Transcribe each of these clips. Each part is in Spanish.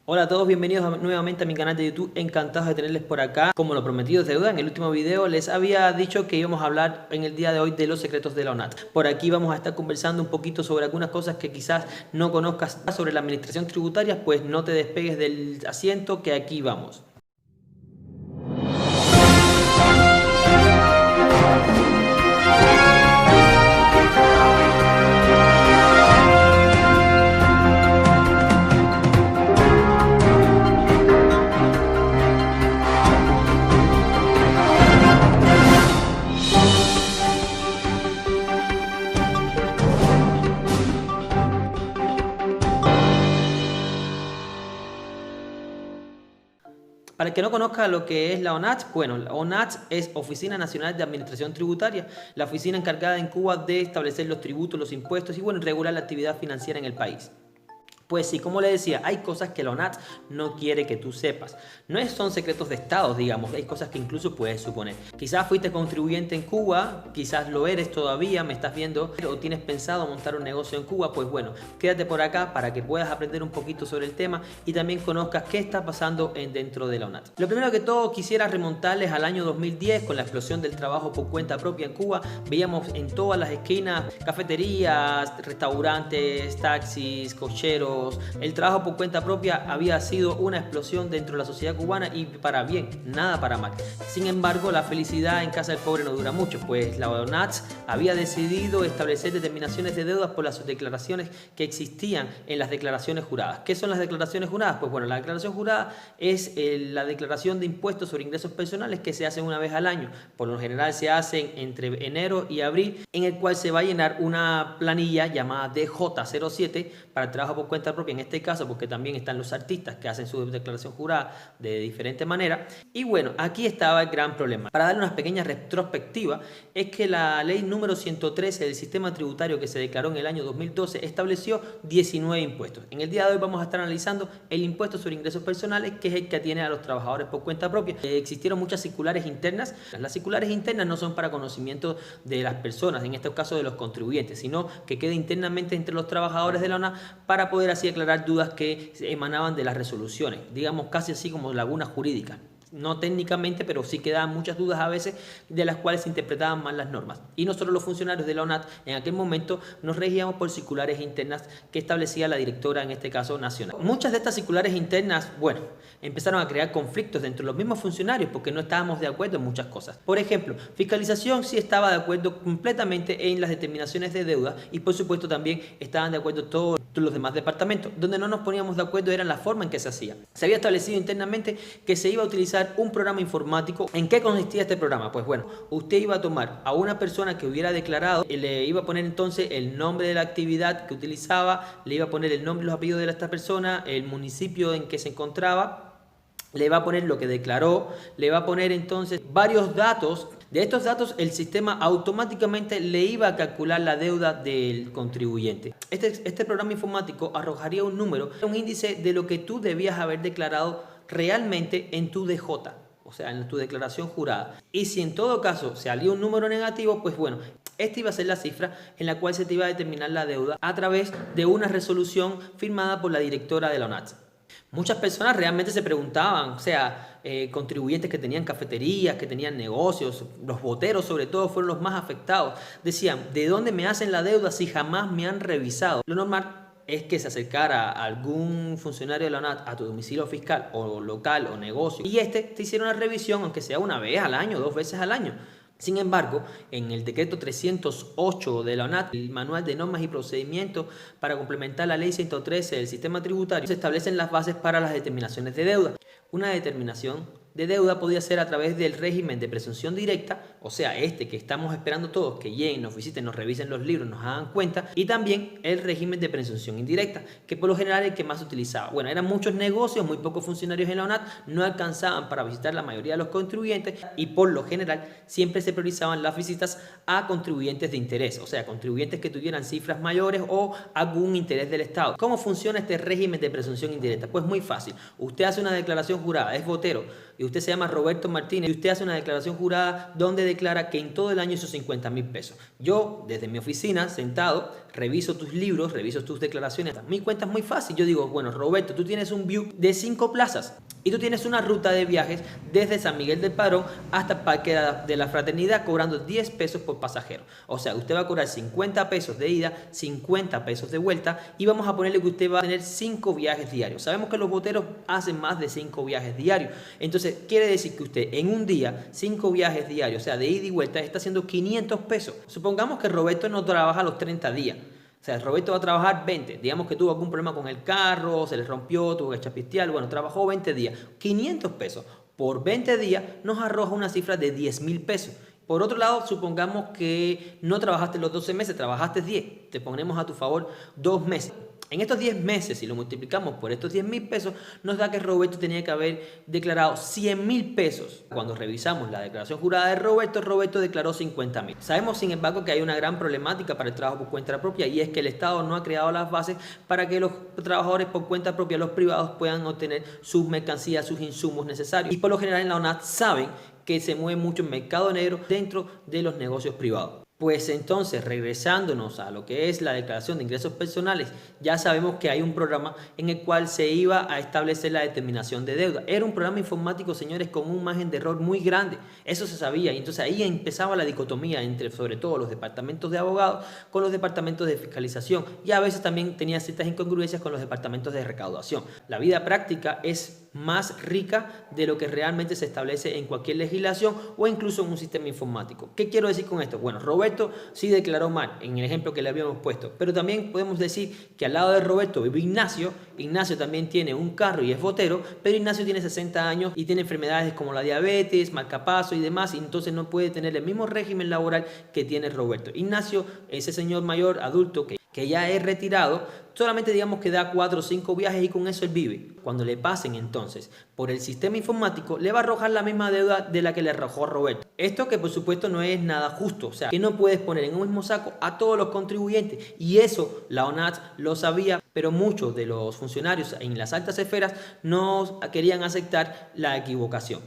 Hola a todos, bienvenidos nuevamente a mi canal de YouTube, encantados de tenerles por acá. Como lo prometido es deuda, en el último video les había dicho que íbamos a hablar en el día de hoy de los secretos de la ONAT. Por aquí vamos a estar conversando un poquito sobre algunas cosas que quizás no conozcas sobre la administración tributaria, pues no te despegues del asiento que aquí vamos. Para el que no conozca lo que es la ONAT, bueno, la ONAT es Oficina Nacional de Administración Tributaria, la oficina encargada en Cuba de establecer los tributos, los impuestos y bueno, regular la actividad financiera en el país. Pues sí, como le decía, hay cosas que la ONAT no quiere que tú sepas. No son secretos de Estado, digamos, hay cosas que incluso puedes suponer. Quizás fuiste contribuyente en Cuba, quizás lo eres todavía, me estás viendo o tienes pensado montar un negocio en Cuba, pues bueno, quédate por acá para que puedas aprender un poquito sobre el tema y también conozcas qué está pasando dentro de la ONAT. Lo primero que todo quisiera remontarles al año 2010 con la explosión del trabajo por cuenta propia en Cuba. Veíamos en todas las esquinas cafeterías, restaurantes, taxis, cocheros. El trabajo por cuenta propia había sido una explosión dentro de la sociedad cubana y para bien, nada para mal. Sin embargo, la felicidad en casa del pobre no dura mucho, pues la ONAT había decidido establecer determinaciones de deudas por las declaraciones que existían en las declaraciones juradas. ¿Qué son las declaraciones juradas? Pues bueno, la declaración jurada es la declaración de impuestos sobre ingresos personales que se hace una vez al año. Por lo general se hacen entre enero y abril, en el cual se va a llenar una planilla llamada DJ07 para el trabajo por cuenta propia, en este caso porque también están los artistas que hacen su declaración jurada de diferente manera. Y bueno, aquí estaba el gran problema. Para darle una pequeña retrospectiva, es que la ley número 113 del sistema tributario que se declaró en el año 2012 estableció 19 impuestos. En el día de hoy vamos a estar analizando el impuesto sobre ingresos personales, que es el que atiene a los trabajadores por cuenta propia. Existieron muchas circulares internas. Las circulares internas no son para conocimiento de las personas, en este caso de los contribuyentes, sino que quede internamente entre los trabajadores de la ONAT para poder así aclarar dudas que emanaban de las resoluciones, digamos casi así como lagunas jurídicas. No técnicamente, pero sí quedaban muchas dudas a veces de las cuales se interpretaban mal las normas. Y nosotros los funcionarios de la ONAT en aquel momento nos regíamos por circulares internas que establecía la directora, en este caso nacional. Muchas de estas circulares internas, bueno, empezaron a crear conflictos dentro de los mismos funcionarios porque no estábamos de acuerdo en muchas cosas. Por ejemplo, fiscalización sí estaba de acuerdo completamente en las determinaciones de deuda y por supuesto también estaban de acuerdo todos los demás departamentos. Donde no nos poníamos de acuerdo era en la forma en que se hacía. Se había establecido internamente que se iba a utilizar un programa informático. ¿En qué consistía este programa? Pues bueno, usted iba a tomar a una persona que hubiera declarado, le iba a poner entonces el nombre de la actividad que utilizaba, le iba a poner el nombre y los apellidos de esta persona, el municipio en que se encontraba, le va a poner lo que declaró, le va a poner entonces varios datos. De estos datos el sistema automáticamente le iba a calcular la deuda del contribuyente. Este programa informático arrojaría un número, un índice de lo que tú debías haber declarado realmente en tu DJ, o sea, en tu declaración jurada. Y si en todo caso salía un número negativo, pues bueno, esta iba a ser la cifra en la cual se te iba a determinar la deuda a través de una resolución firmada por la directora de la ONAT. Muchas personas realmente se preguntaban, o sea, contribuyentes que tenían cafeterías, que tenían negocios, los boteros sobre todo fueron los más afectados. Decían, ¿de dónde me hacen la deuda si jamás me han revisado? Lo normal es que se acercara a algún funcionario de la ONAT a tu domicilio fiscal o local o negocio y te hiciera una revisión, aunque sea una vez al año, 2 veces al año. Sin embargo, en el decreto 308 de la ONAT, el manual de normas y procedimientos para complementar la ley 113 del sistema tributario, se establecen las bases para las determinaciones de deuda. Una determinación de deuda podía ser a través del régimen de presunción directa, o sea, que estamos esperando todos, que lleguen, nos visiten, nos revisen los libros, nos hagan cuenta, y también el régimen de presunción indirecta, que por lo general es el que más se utilizaba. Bueno, eran muchos negocios, muy pocos funcionarios en la ONAT, no alcanzaban para visitar la mayoría de los contribuyentes y por lo general siempre se priorizaban las visitas a contribuyentes de interés, o sea, contribuyentes que tuvieran cifras mayores o algún interés del Estado. ¿Cómo funciona este régimen de presunción indirecta? Pues muy fácil. Usted hace una declaración jurada, es botero, y usted se llama Roberto Martínez y usted hace una declaración jurada donde declara que en todo el año hizo 50.000 pesos. Yo, desde mi oficina, sentado, reviso tus libros, reviso tus declaraciones. Mi cuenta es muy fácil. Yo digo, bueno, Roberto, tú tienes un view de 5 plazas y tú tienes una ruta de viajes desde San Miguel del Padrón hasta Parque de la Fraternidad cobrando 10 pesos por pasajero. O sea, usted va a cobrar 50 pesos de ida, 50 pesos de vuelta y vamos a ponerle que usted va a tener 5 viajes diarios. Sabemos que los boteros hacen más de 5 viajes diarios. Entonces, quiere decir que usted en un día, 5 viajes diarios, o sea, de ida y vuelta, está haciendo 500 pesos. Supongamos que Roberto no trabaja los 30 días. O sea, Roberto va a trabajar 20. Digamos que tuvo algún problema con el carro, se le rompió, tuvo que chapistear. Bueno, trabajó 20 días. 500 pesos por 20 días nos arroja una cifra de 10.000 pesos. Por otro lado, supongamos que no trabajaste los 12 meses, trabajaste 10. Te ponemos a tu favor 2 meses. En estos 10 meses, si lo multiplicamos por estos 10.000 pesos, nos da que Roberto tenía que haber declarado 100.000 pesos. Cuando revisamos la declaración jurada de Roberto, Roberto declaró 50.000. Sabemos, sin embargo, que hay una gran problemática para el trabajo por cuenta propia y es que el Estado no ha creado las bases para que los trabajadores por cuenta propia, los privados, puedan obtener sus mercancías, sus insumos necesarios. Y por lo general en la ONAT saben que se mueve mucho el mercado negro dentro de los negocios privados. Pues entonces, regresándonos a lo que es la declaración de ingresos personales, ya sabemos que hay un programa en el cual se iba a establecer la determinación de deuda. Era un programa informático, señores, con un margen de error muy grande. Eso se sabía y entonces ahí empezaba la dicotomía entre, sobre todo, los departamentos de abogados con los departamentos de fiscalización y a veces también tenía ciertas incongruencias con los departamentos de recaudación. La vida práctica es más rica de lo que realmente se establece en cualquier legislación o incluso en un sistema informático. ¿Qué quiero decir con esto? Bueno, Roberto sí declaró mal en el ejemplo que le habíamos puesto, pero también podemos decir que al lado de Roberto vive Ignacio. Ignacio también tiene un carro y es botero, pero Ignacio tiene 60 años y tiene enfermedades como la diabetes, marcapaso y demás, y entonces no puede tener el mismo régimen laboral que tiene Roberto. Ignacio, ese señor mayor adulto que ya es retirado, solamente digamos que da 4 o 5 viajes y con eso él vive. Cuando le pasen entonces por el sistema informático, le va a arrojar la misma deuda de la que le arrojó Roberto. Esto que por supuesto no es nada justo, o sea, que no puedes poner en un mismo saco a todos los contribuyentes y eso la ONAT lo sabía, pero muchos de los funcionarios en las altas esferas no querían aceptar la equivocación.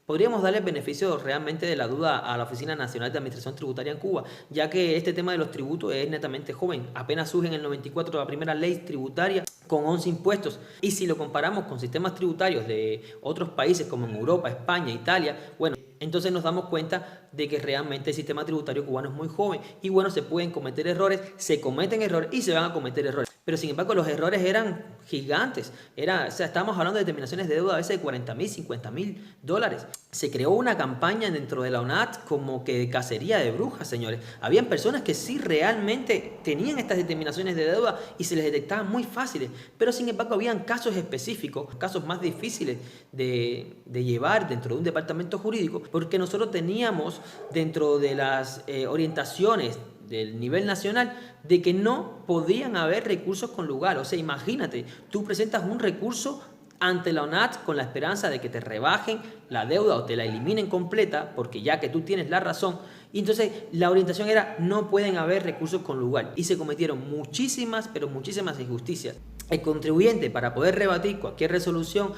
Podríamos darle beneficio realmente de la duda a la Oficina Nacional de Administración Tributaria en Cuba, ya que este tema de los tributos es netamente joven. Apenas surge en el 94 la primera ley tributaria con 11 impuestos. Y si lo comparamos con sistemas tributarios de otros países como en Europa, España, Italia, bueno, entonces nos damos cuenta de que realmente el sistema tributario cubano es muy joven y bueno, se pueden cometer errores, se cometen errores y se van a cometer errores. Pero sin embargo los errores eran gigantes. O sea, estábamos hablando de determinaciones de deuda a veces de 40.000, 50.000 dólares. Se creó una campaña dentro de la ONAT como que de cacería de brujas, señores. Habían personas que sí realmente tenían estas determinaciones de deuda y se les detectaban muy fáciles. Pero sin embargo habían casos específicos, casos más difíciles de llevar dentro de un departamento jurídico, porque nosotros teníamos dentro de las orientaciones del nivel nacional de que no podían haber recursos con lugar. O sea, imagínate, tú presentas un recurso ante la ONAT con la esperanza de que te rebajen la deuda o te la eliminen completa, porque ya que tú tienes la razón, y entonces la orientación era no pueden haber recursos con lugar y se cometieron muchísimas, pero muchísimas injusticias. El contribuyente, para poder rebatir cualquier resolución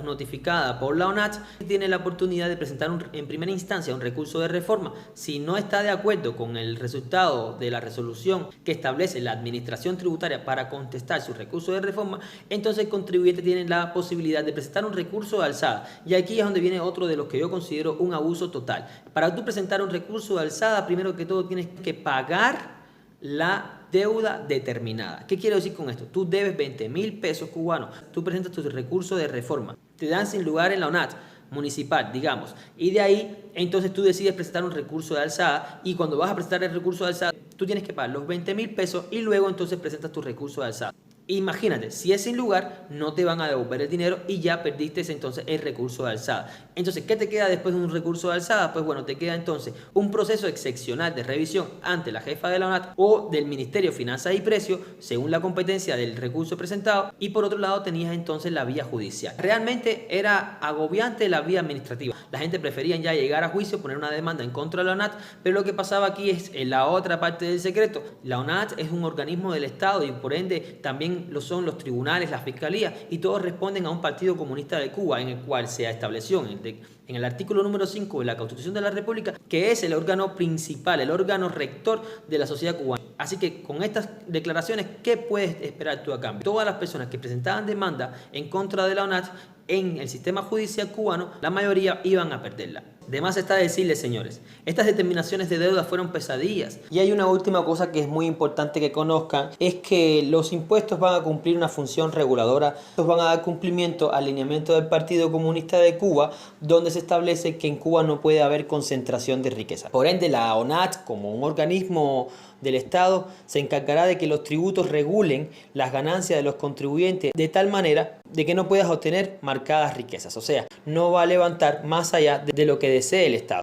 notificada por la ONAT, tiene la oportunidad de presentar en primera instancia un recurso de reforma. Si no está de acuerdo con el resultado de la resolución que establece la administración tributaria para contestar su recurso de reforma, entonces el contribuyente tiene la posibilidad de presentar un recurso de alzada. Y aquí es donde viene otro de los que yo considero un abuso total. Para tú presentar un recurso de alzada, primero que todo tienes que pagar la deuda determinada. ¿Qué quiero decir con esto? Tú debes 20.000 pesos cubanos, tú presentas tu recurso de reforma, te dan sin lugar en la ONAT municipal, digamos, y de ahí entonces tú decides presentar un recurso de alzada y cuando vas a presentar el recurso de alzada tú tienes que pagar los 20.000 pesos y luego entonces presentas tu recurso de alzada. Imagínate, si es sin lugar, no te van a devolver el dinero y ya perdiste entonces el recurso de alzada. Entonces, ¿qué te queda después de un recurso de alzada? Pues bueno, te queda entonces un proceso excepcional de revisión ante la jefa de la ONAT o del Ministerio de Finanzas y Precios, según la competencia del recurso presentado, y por otro lado tenías entonces la vía judicial. Realmente era agobiante la vía administrativa. La gente prefería ya llegar a juicio, poner una demanda en contra de la ONAT, pero lo que pasaba aquí es en la otra parte del secreto. La ONAT es un organismo del Estado y por ende también también lo son los tribunales, la fiscalía, y todos responden a un Partido Comunista de Cuba, en el cual se estableció en el artículo número 5 de la Constitución de la República, que es el órgano principal, el órgano rector de la sociedad cubana. Así que con estas declaraciones, ¿qué puedes esperar tú a cambio? Todas las personas que presentaban demanda en contra de la ONAT en el sistema judicial cubano, la mayoría iban a perderla. De más está decirles, señores, estas determinaciones de deuda fueron pesadillas. Y hay una última cosa que es muy importante que conozcan, es que los impuestos van a cumplir una función reguladora. Estos van a dar cumplimiento al lineamiento del Partido Comunista de Cuba, donde se establece que en Cuba no puede haber concentración de riqueza. Por ende, la ONAT, como un organismo del Estado, se encargará de que los tributos regulen las ganancias de los contribuyentes de tal manera de que no puedas obtener marcadas riquezas. O sea, no va a levantar más allá de lo que desee el Estado.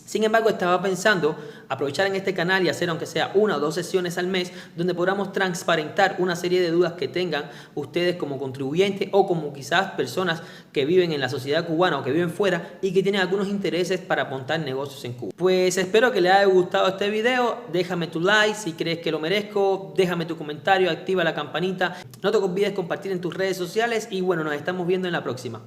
Sin embargo, estaba pensando aprovechar en este canal y hacer aunque sea 1 o 2 sesiones al mes donde podamos transparentar una serie de dudas que tengan ustedes como contribuyentes o como quizás personas que viven en la sociedad cubana o que viven fuera y que tienen algunos intereses para montar negocios en Cuba. Pues espero que les haya gustado este video. Déjame tu like si crees que lo merezco, déjame tu comentario, activa la campanita. No te olvides compartir en tus redes sociales y bueno, nos estamos viendo en la próxima.